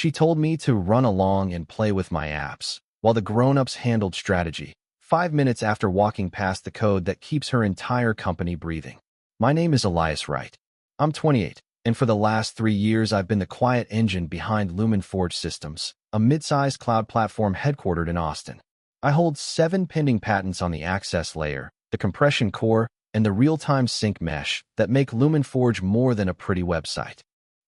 She told me to run along and play with my apps, while the grown-ups handled strategy, 5 minutes after walking past the code that keeps her entire company breathing. My name is Elias Wright. I'm 28, and for the last 3 years I've been the quiet engine behind LumenForge Systems, a mid-sized cloud platform headquartered in Austin. I hold 7 pending patents on the access layer, the compression core, and the real-time sync mesh that make LumenForge more than a pretty website.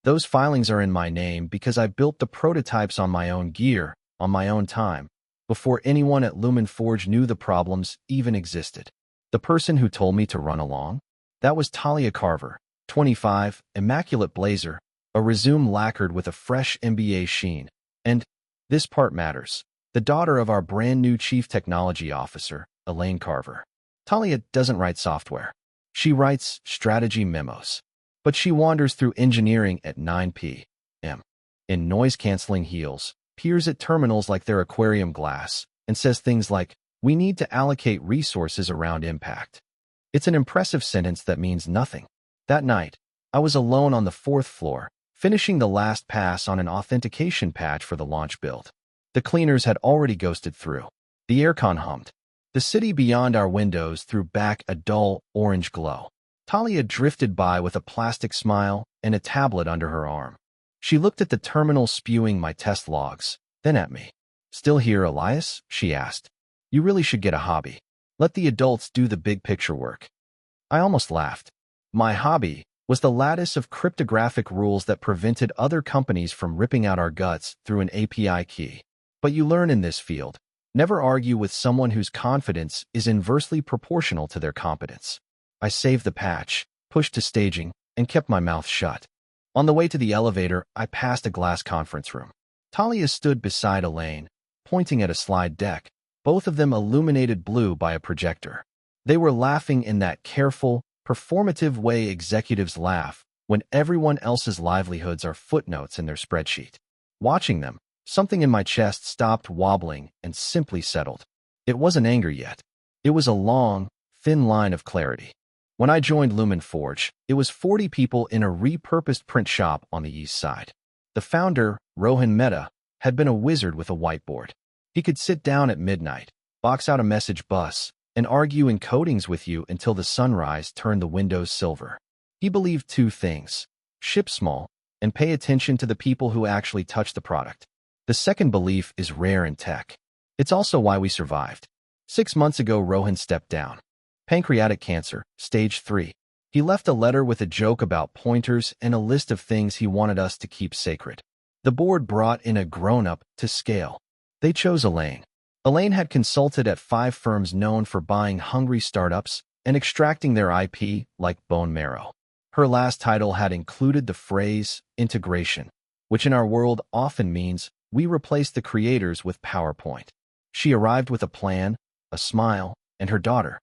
Those filings are in my name because I built the prototypes on my own gear, on my own time, before anyone at LumenForge knew the problems even existed. The person who told me to run along? That was Talia Carver, 25, immaculate blazer, a resume lacquered with a fresh MBA sheen, and, this part matters, the daughter of our brand new Chief Technology Officer, Elaine Carver. Talia doesn't write software. She writes strategy memos. But she wanders through engineering at 9 p.m. in noise-canceling heels, peers at terminals like they're aquarium glass, and says things like, "We need to allocate resources around impact." It's an impressive sentence that means nothing. That night, I was alone on the 4th floor, finishing the last pass on an authentication patch for the launch build. The cleaners had already ghosted through. The aircon hummed. The city beyond our windows threw back a dull, orange glow. Talia drifted by with a plastic smile and a tablet under her arm. She looked at the terminal spewing my test logs, then at me. "Still here, Elias?" she asked. "You really should get a hobby. Let the adults do the big picture work." I almost laughed. My hobby was the lattice of cryptographic rules that prevented other companies from ripping out our guts through an API key. But you learn in this field. Never argue with someone whose confidence is inversely proportional to their competence. I saved the patch, pushed to staging, and kept my mouth shut. On the way to the elevator, I passed a glass conference room. Talia stood beside Elaine, pointing at a slide deck, both of them illuminated blue by a projector. They were laughing in that careful, performative way executives laugh when everyone else's livelihoods are footnotes in their spreadsheet. Watching them, something in my chest stopped wobbling and simply settled. It wasn't anger yet. It was a long, thin line of clarity. When I joined LumenForge, it was 40 people in a repurposed print shop on the east side. The founder, Rohan Mehta, had been a wizard with a whiteboard. He could sit down at midnight, box out a message bus, and argue encodings with you until the sunrise turned the windows silver. He believed 2 things: ship small, and pay attention to the people who actually touch the product. The second belief is rare in tech. It's also why we survived. 6 months ago, Rohan stepped down. Pancreatic cancer, stage 3. He left a letter with a joke about pointers and a list of things he wanted us to keep sacred. The board brought in a grown-up to scale. They chose Elaine. Elaine had consulted at 5 firms known for buying hungry startups and extracting their IP like bone marrow. Her last title had included the phrase integration, which in our world often means we replace the creators with PowerPoint. She arrived with a plan, a smile, and her daughter.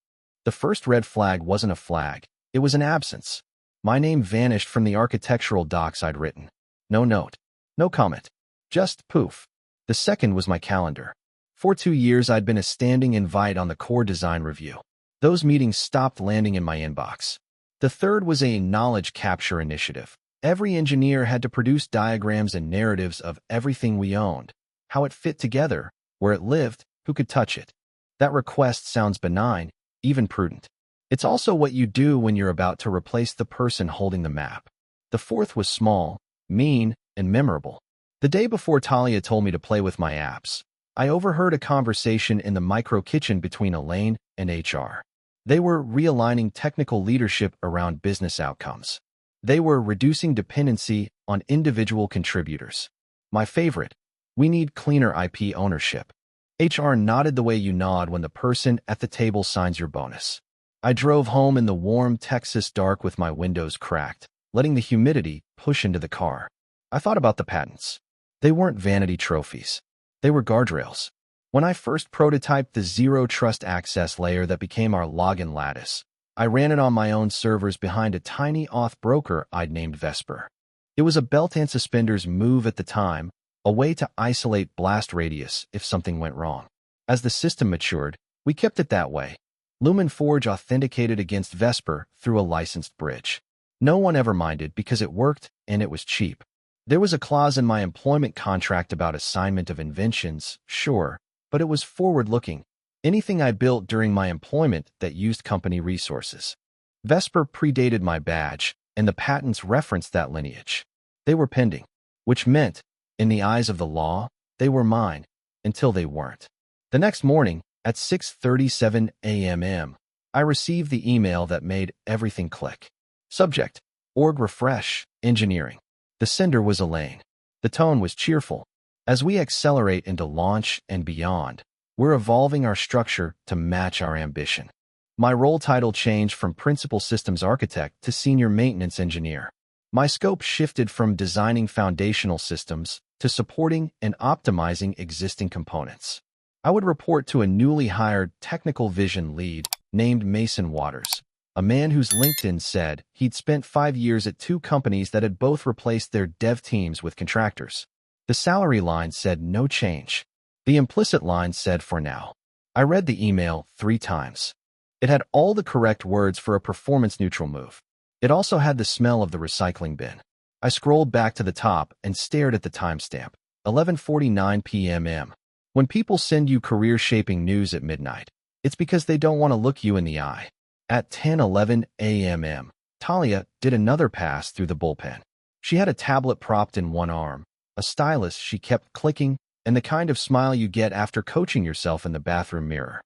The first red flag wasn't a flag, it was an absence. My name vanished from the architectural docs I'd written. No note, no comment, just poof. The second was my calendar. For 2 years I'd been a standing invite on the core design review. Those meetings stopped landing in my inbox. The third was a knowledge capture initiative. Every engineer had to produce diagrams and narratives of everything we owned, how it fit together, where it lived, who could touch it. That request sounds benign, even prudent. It's also what you do when you're about to replace the person holding the map. The fourth was small, mean, and memorable. The day before Talia told me to play with my apps, I overheard a conversation in the micro kitchen between Elaine and HR. They were realigning technical leadership around business outcomes. They were reducing dependency on individual contributors. My favorite, we need cleaner IP ownership. HR nodded the way you nod when the person at the table signs your bonus. I drove home in the warm Texas dark with my windows cracked, letting the humidity push into the car. I thought about the patents. They weren't vanity trophies. They were guardrails. When I first prototyped the zero-trust access layer that became our login lattice, I ran it on my own servers behind a tiny auth broker I'd named Vesper. It was a belt and suspenders move at the time, a way to isolate blast radius if something went wrong. As the system matured, we kept it that way. LumenForge authenticated against Vesper through a licensed bridge. No one ever minded because it worked and it was cheap. There was a clause in my employment contract about assignment of inventions, sure, but it was forward-looking. Anything I built during my employment that used company resources. Vesper predated my badge, and the patents referenced that lineage. They were pending, which meant, in the eyes of the law, they were mine, until they weren't. The next morning, at 6:37 a.m., I received the email that made everything click. Subject: Org Refresh, Engineering. The sender was Elaine. The tone was cheerful. As we accelerate into launch and beyond, we're evolving our structure to match our ambition. My role title changed from Principal Systems Architect to Senior Maintenance Engineer. My scope shifted from designing foundational systems to supporting and optimizing existing components. I would report to a newly hired technical vision lead named Mason Waters, a man whose LinkedIn said he'd spent 5 years at 2 companies that had both replaced their dev teams with contractors. The salary line said no change. The implicit line said for now. I read the email 3 times. It had all the correct words for a performance-neutral move. It also had the smell of the recycling bin. I scrolled back to the top and stared at the timestamp, 11:49 p.m. When people send you career-shaping news at midnight, it's because they don't want to look you in the eye. At 10:11 a.m., Talia did another pass through the bullpen. She had a tablet propped in one arm, a stylus she kept clicking, and the kind of smile you get after coaching yourself in the bathroom mirror.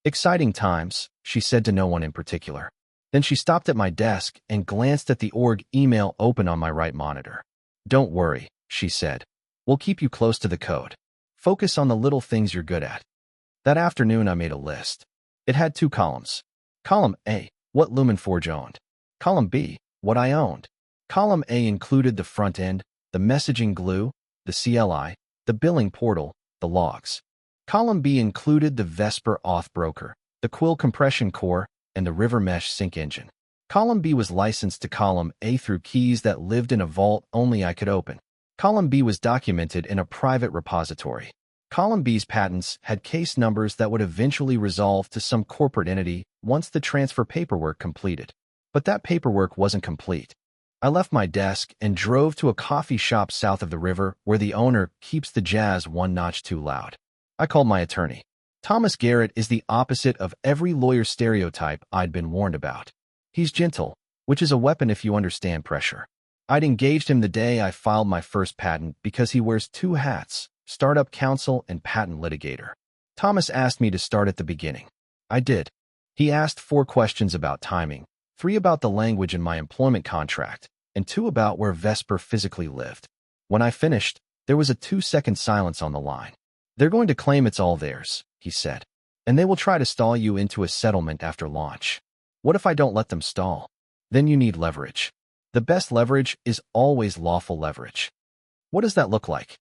Exciting times, she said to no one in particular. Then she stopped at my desk and glanced at the org email open on my right monitor. Don't worry, she said. We'll keep you close to the code. Focus on the little things you're good at. That afternoon I made a list. It had 2 columns. Column A, what LumenForge owned. Column B, what I owned. Column A included the front end, the messaging glue, the CLI, the billing portal, the logs. Column B included the Vesper auth broker, the Quill compression core, and the River Mesh sync engine. Column B was licensed to Column A through keys that lived in a vault only I could open. Column B was documented in a private repository. Column B's patents had case numbers that would eventually resolve to some corporate entity once the transfer paperwork completed. But that paperwork wasn't complete. I left my desk and drove to a coffee shop south of the river where the owner keeps the jazz one notch too loud. I called my attorney. Thomas Garrett is the opposite of every lawyer stereotype I'd been warned about. He's gentle, which is a weapon if you understand pressure. I'd engaged him the day I filed my first patent because he wears 2 hats, startup counsel and patent litigator. Thomas asked me to start at the beginning. I did. He asked 4 questions about timing, 3 about the language in my employment contract, and 2 about where Vesper physically lived. When I finished, there was a 2-second silence on the line. They're going to claim it's all theirs, he said, and they will try to stall you into a settlement after launch. What if I don't let them stall? Then you need leverage. The best leverage is always lawful leverage. What does that look like?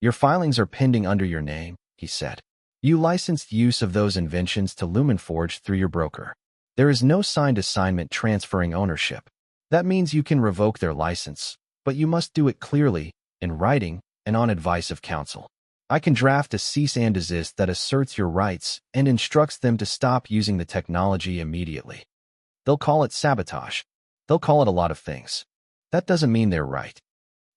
Your filings are pending under your name, he said. You licensed use of those inventions to LumenForge through your broker. There is no signed assignment transferring ownership. That means you can revoke their license, but you must do it clearly, in writing, and on advice of counsel. I can draft a cease and desist that asserts your rights and instructs them to stop using the technology immediately. They'll call it sabotage. They'll call it a lot of things. That doesn't mean they're right.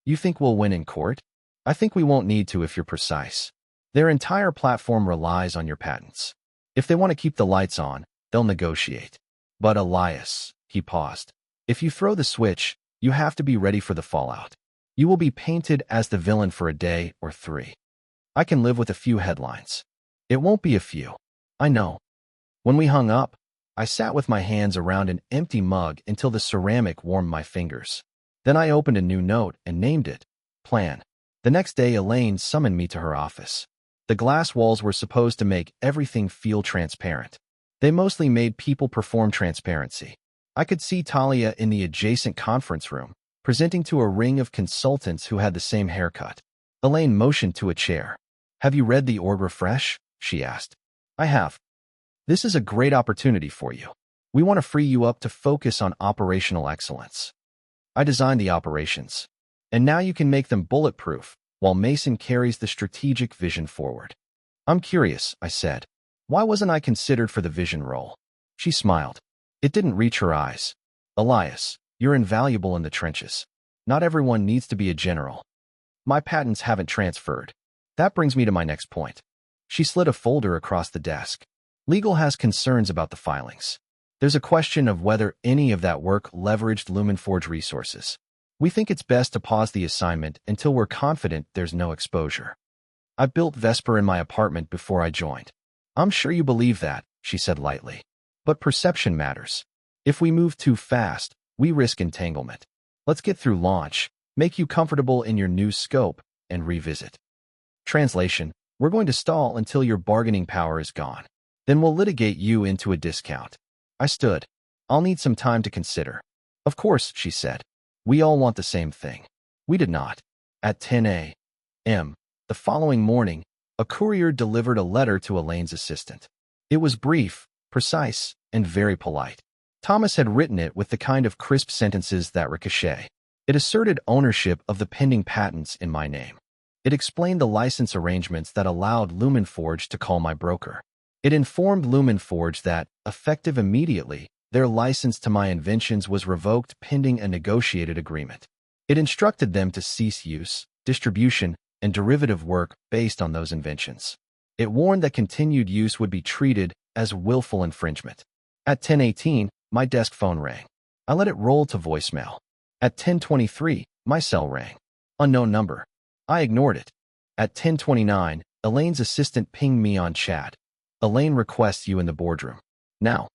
You think we'll win in court? I think we won't need to if you're precise. Their entire platform relies on your patents. If they want to keep the lights on, they'll negotiate. But Elias, he paused. If you throw the switch, you have to be ready for the fallout. You will be painted as the villain for a day or 3. I can live with a few headlines. It won't be a few. I know. When we hung up, I sat with my hands around an empty mug until the ceramic warmed my fingers. Then I opened a new note and named it Plan. The next day, Elaine summoned me to her office. The glass walls were supposed to make everything feel transparent. They mostly made people perform transparency. I could see Talia in the adjacent conference room, presenting to a ring of consultants who had the same haircut. Elaine motioned to a chair. Have you read the org refresh? She asked. I have. This is a great opportunity for you. We want to free you up to focus on operational excellence. I designed the operations, and now you can make them bulletproof while Mason carries the strategic vision forward. I'm curious, I said. Why wasn't I considered for the vision role? She smiled. It didn't reach her eyes. Elias, you're invaluable in the trenches. Not everyone needs to be a general. My patents haven't transferred. That brings me to my next point. She slid a folder across the desk. Legal has concerns about the filings. There's a question of whether any of that work leveraged LumenForge resources. We think it's best to pause the assignment until we're confident there's no exposure. I built Vesper in my apartment before I joined. I'm sure you believe that, she said lightly. But perception matters. If we move too fast, we risk entanglement. Let's get through launch, make you comfortable in your new scope, and revisit. Translation: we're going to stall until your bargaining power is gone. Then we'll litigate you into a discount. I stood. I'll need some time to consider. Of course, she said. We all want the same thing. We did not. At 10 a.m. the following morning, a courier delivered a letter to Elaine's assistant. It was brief, precise, and very polite. Thomas had written it with the kind of crisp sentences that ricochet. It asserted ownership of the pending patents in my name. It explained the license arrangements that allowed LumenForge to call my broker. It informed LumenForge that, effective immediately, their license to my inventions was revoked pending a negotiated agreement. It instructed them to cease use, distribution, and derivative work based on those inventions. It warned that continued use would be treated as willful infringement. At 10:18, my desk phone rang. I let it roll to voicemail. At 10:23, my cell rang. Unknown number. I ignored it. At 10:29, Elaine's assistant pinged me on chat. Elaine requests you in the boardroom. Now.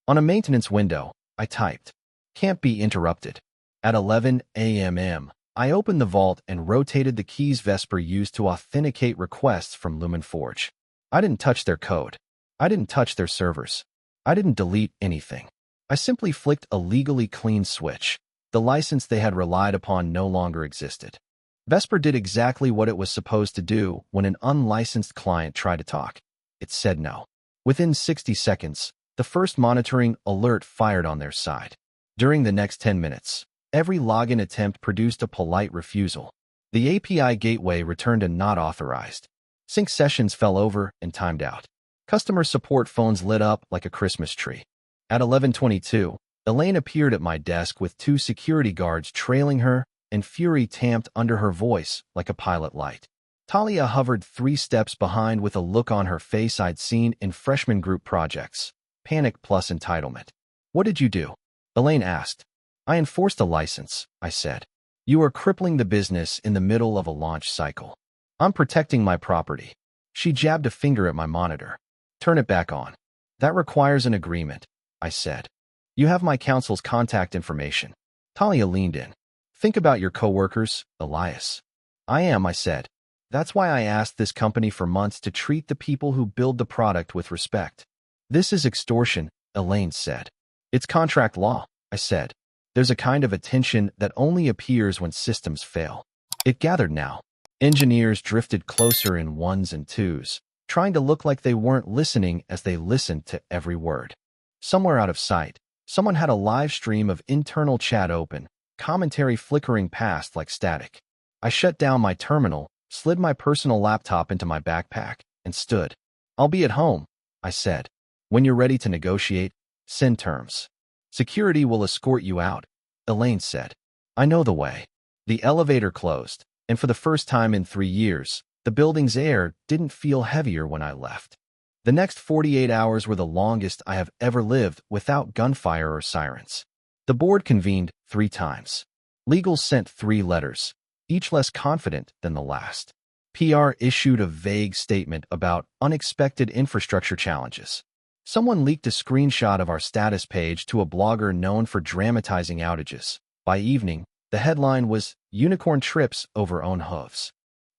On a maintenance window, I typed. Can't be interrupted. At 11 a.m., I opened the vault and rotated the keys Vesper used to authenticate requests from LumenForge. I didn't touch their code. I didn't touch their servers. I didn't delete anything. I simply flicked a legally clean switch. The license they had relied upon no longer existed. Vesper did exactly what it was supposed to do when an unlicensed client tried to talk. It said no. Within 60 seconds, the first monitoring alert fired on their side. During the next 10 minutes, every login attempt produced a polite refusal. The API gateway returned a not authorized. Sync sessions fell over and timed out. Customer support phones lit up like a Christmas tree. At 11:22, Elaine appeared at my desk with 2 security guards trailing her, and fury tamped under her voice like a pilot light. Talia hovered 3 steps behind with a look on her face I'd seen in freshman group projects. Panic plus entitlement. What did you do? Elaine asked. I enforced a license, I said. You are crippling the business in the middle of a launch cycle. I'm protecting my property. She jabbed a finger at my monitor. Turn it back on. That requires an agreement, I said. You have my counsel's contact information. Talia leaned in. Think about your coworkers, Elias. I am, I said. That's why I asked this company for months to treat the people who build the product with respect. This is extortion, Elaine said. It's contract law, I said. There's a kind of attention that only appears when systems fail. It gathered now. Engineers drifted closer in ones and twos, trying to look like they weren't listening as they listened to every word. Somewhere out of sight, someone had a live stream of internal chat open, commentary flickering past like static. I shut down my terminal, slid my personal laptop into my backpack, and stood. I'll be at home, I said. When you're ready to negotiate, send terms. Security will escort you out, Elaine said. I know the way. The elevator closed, and for the first time in 3 years, the building's air didn't feel heavier when I left. The next 48 hours were the longest I have ever lived without gunfire or sirens. The board convened 3 times. Legal sent 3 letters, each less confident than the last. PR issued a vague statement about unexpected infrastructure challenges. Someone leaked a screenshot of our status page to a blogger known for dramatizing outages. By evening, the headline was Unicorn Trips Over Own Hooves.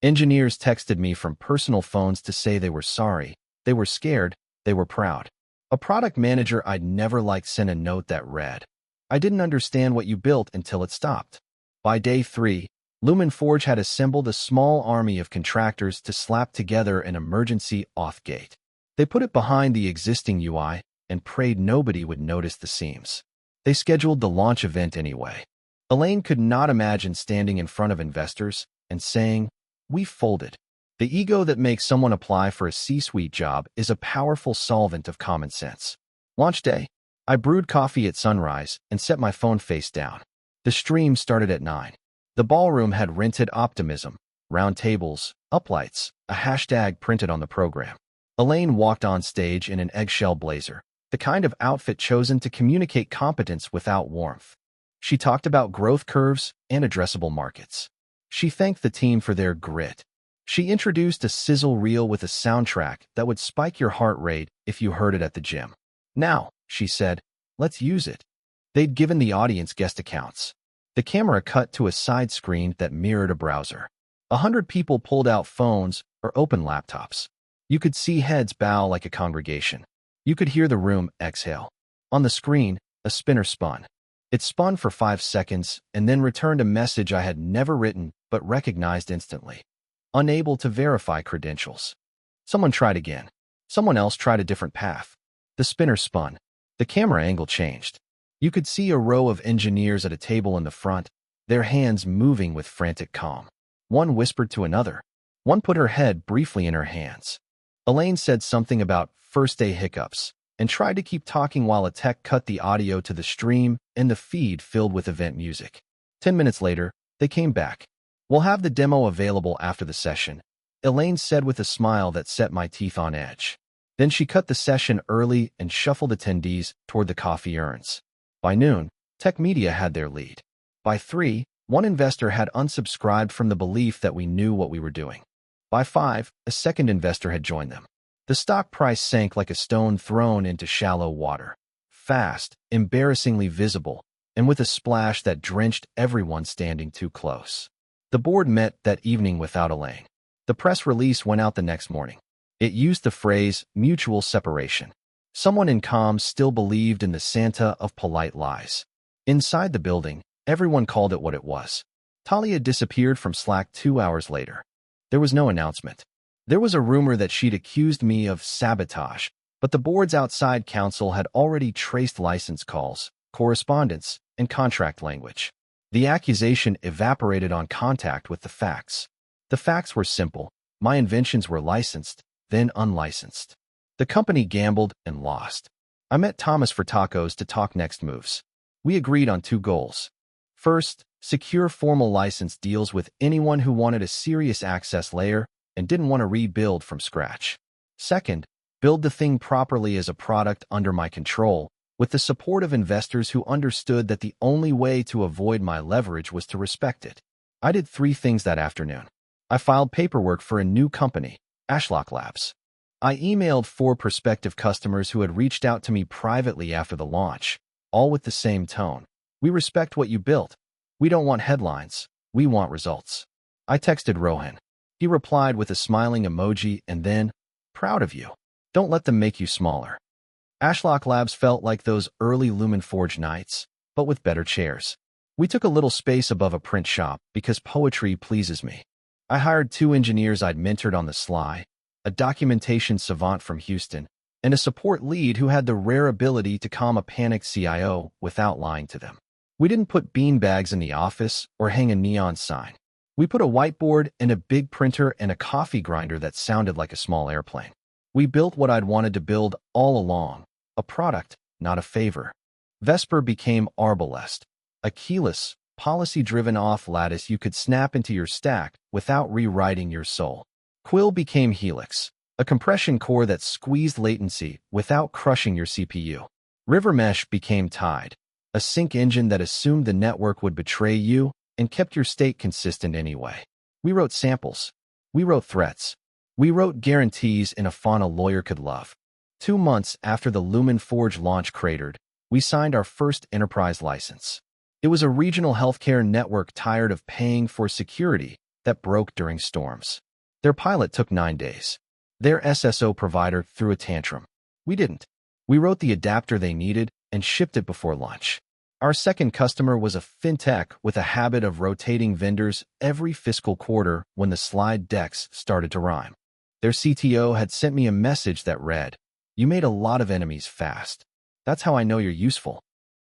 Engineers texted me from personal phones to say they were sorry, they were scared, they were proud. A product manager I'd never liked sent a note that read, I didn't understand what you built until it stopped. By day 3, LumenForge had assembled a small army of contractors to slap together an emergency auth gate. They put it behind the existing UI and prayed nobody would notice the seams. They scheduled the launch event anyway. Elaine could not imagine standing in front of investors and saying, we folded. The ego that makes someone apply for a C-suite job is a powerful solvent of common sense. Launch day. I brewed coffee at sunrise and set my phone face down. The stream started at 9. The ballroom had rented optimism, round tables, uplights, a hashtag printed on the program. Elaine walked on stage in an eggshell blazer, the kind of outfit chosen to communicate competence without warmth. She talked about growth curves and addressable markets. She thanked the team for their grit. She introduced a sizzle reel with a soundtrack that would spike your heart rate if you heard it at the gym. Now, she said, let's use it. They'd given the audience guest accounts. The camera cut to a side screen that mirrored a browser. 100 people pulled out phones or opened laptops. You could see heads bow like a congregation. You could hear the room exhale. On the screen, a spinner spun. It spun for 5 seconds and then returned a message I had never written but recognized instantly. Unable to verify credentials. Someone tried again. Someone else tried a different path. The spinner spun. The camera angle changed. You could see a row of engineers at a table in the front, their hands moving with frantic calm. One whispered to another. One put her head briefly in her hands. Elaine said something about first-day hiccups and tried to keep talking while a tech cut the audio to the stream and the feed filled with event music. 10 minutes later, they came back. We'll have the demo available after the session, Elaine said with a smile that set my teeth on edge. Then she cut the session early and shuffled attendees toward the coffee urns. By noon, tech media had their lead. By 3, one investor had unsubscribed from the belief that we knew what we were doing. By 5, a second investor had joined them. The stock price sank like a stone thrown into shallow water. Fast, embarrassingly visible, and with a splash that drenched everyone standing too close. The board met that evening without Elaine. The press release went out the next morning. It used the phrase, mutual separation. Someone in comms still believed in the Santa of polite lies. Inside the building, everyone called it what it was. Talia disappeared from Slack 2 hours later. There was no announcement. There was a rumor that she'd accused me of sabotage, but the board's outside counsel had already traced license calls, correspondence, and contract language. The accusation evaporated on contact with the facts. The facts were simple. My inventions were licensed, then unlicensed. The company gambled and lost. I met Thomas for tacos to talk next moves. We agreed on 2 goals. First, secure formal license deals with anyone who wanted a serious access layer and didn't want to rebuild from scratch. Second, build the thing properly as a product under my control, with the support of investors who understood that the only way to avoid my leverage was to respect it. I did 3 things that afternoon. I filed paperwork for a new company, Ashlock Labs. I emailed 4 prospective customers who had reached out to me privately after the launch, all with the same tone. We respect what you built. We don't want headlines. We want results. I texted Rohan. He replied with a smiling emoji and then, proud of you. Don't let them make you smaller. Ashlock Labs felt like those early LumenForge nights, but with better chairs. We took a little space above a print shop because poetry pleases me. I hired 2 engineers I'd mentored on the sly, a documentation savant from Houston, and a support lead who had the rare ability to calm a panicked CIO without lying to them. We didn't put beanbags in the office or hang a neon sign. We put a whiteboard and a big printer and a coffee grinder that sounded like a small airplane. We built what I'd wanted to build all along, a product, not a favor. Vesper became Arbalest, a keyless, policy-driven off-lattice you could snap into your stack without rewriting your soul. Quill became Helix, a compression core that squeezed latency without crushing your CPU. Rivermesh became Tide, a sync engine that assumed the network would betray you and kept your state consistent anyway. We wrote samples. We wrote threats. We wrote guarantees in a font a lawyer could love. 2 months after the LumenForge launch cratered, we signed our first enterprise license. It was a regional healthcare network tired of paying for security that broke during storms. Their pilot took 9 days. Their SSO provider threw a tantrum. We didn't. We wrote the adapter they needed and shipped it before launch. Our second customer was a fintech with a habit of rotating vendors every fiscal quarter when the slide decks started to rhyme. Their CTO had sent me a message that read, "You made a lot of enemies fast. That's how I know you're useful."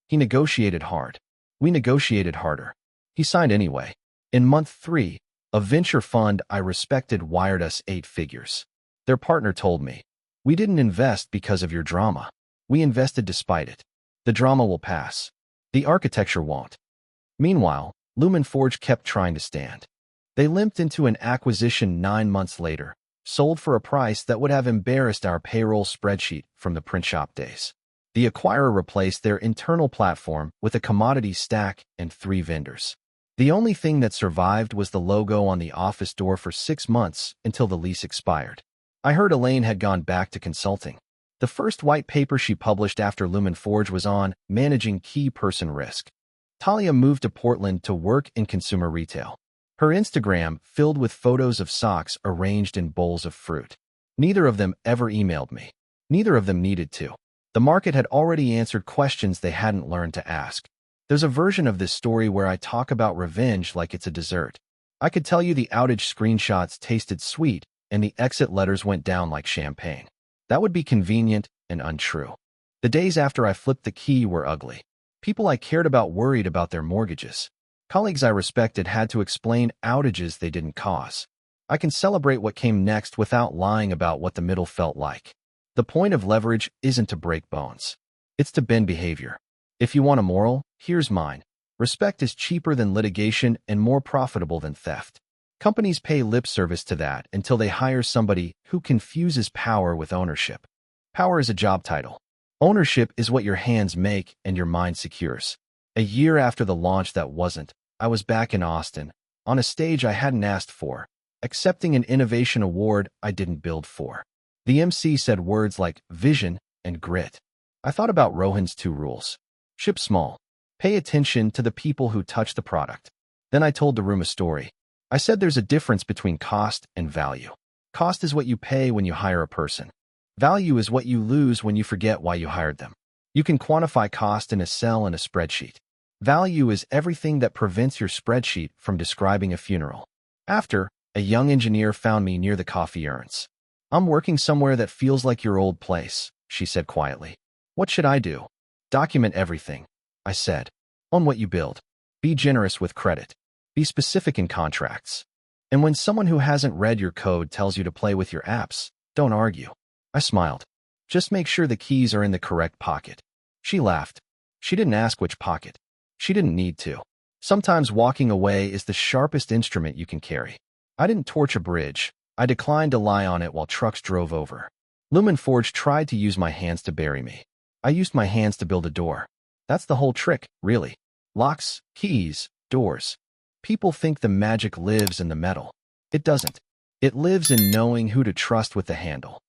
He negotiated hard. We negotiated harder. He signed anyway. In month 3, a venture fund I respected wired us 8 figures. Their partner told me, "We didn't invest because of your drama. We invested despite it. The drama will pass. The architecture won't." Meanwhile, LumenForge kept trying to stand. They limped into an acquisition 9 months later, sold for a price that would have embarrassed our payroll spreadsheet from the print shop days. The acquirer replaced their internal platform with a commodity stack and 3 vendors. The only thing that survived was the logo on the office door for 6 months until the lease expired. I heard Elaine had gone back to consulting. The first white paper she published after Lumen Forge was on managing key person risk. Talia moved to Portland to work in consumer retail. Her Instagram filled with photos of socks arranged in bowls of fruit. Neither of them ever emailed me. Neither of them needed to. The market had already answered questions they hadn't learned to ask. There's a version of this story where I talk about revenge like it's a dessert. I could tell you the outage screenshots tasted sweet and the exit letters went down like champagne. That would be convenient and untrue. The days after I flipped the key were ugly. People I cared about worried about their mortgages. Colleagues I respected had to explain outages they didn't cause. I can celebrate what came next without lying about what the middle felt like. The point of leverage isn't to break bones. It's to bend behavior. If you want a moral, here's mine. Respect is cheaper than litigation and more profitable than theft. Companies pay lip service to that until they hire somebody who confuses power with ownership. Power is a job title. Ownership is what your hands make and your mind secures. A year after the launch that wasn't, I was back in Austin, on a stage I hadn't asked for, accepting an innovation award I didn't build for. The MC said words like vision and grit. I thought about Rohan's 2 rules. Ship small. Pay attention to the people who touch the product. Then I told the room a story. I said there's a difference between cost and value. Cost is what you pay when you hire a person. Value is what you lose when you forget why you hired them. You can quantify cost in a cell in a spreadsheet. Value is everything that prevents your spreadsheet from describing a funeral. After, a young engineer found me near the coffee urns. I'm working somewhere that feels like your old place, she said quietly. What should I do? Document everything, I said. Own what you build. Be generous with credit. Be specific in contracts. And when someone who hasn't read your code tells you to play with your apps, don't argue. I smiled. Just make sure the keys are in the correct pocket. She laughed. She didn't ask which pocket. She didn't need to. Sometimes walking away is the sharpest instrument you can carry. I didn't torch a bridge. I declined to lie on it while trucks drove over. Lumen Forge tried to use my hands to bury me. I used my hands to build a door. That's the whole trick, really. Locks, keys, doors. People think the magic lives in the metal. It doesn't. It lives in knowing who to trust with the handle.